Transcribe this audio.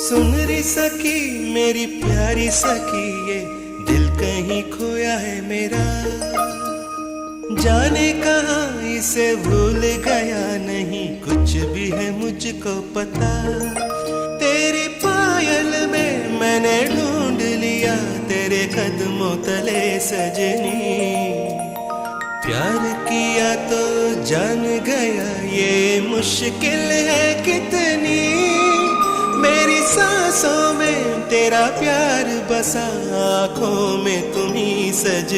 सुन री सखी मेरी प्यारी सखी, ये दिल कहीं खोया है मेरा, जाने कहाँ इसे भूल गया, नहीं कुछ भी है मुझको पता। तेरी पायल में मैंने ढूंढ लिया तेरे कदमों तले सजनी, प्यार किया तो जान गया ये मुश्किल है कितनी। मेरी सांसों में तेरा प्यार बसा, आँखों में तुम ही सज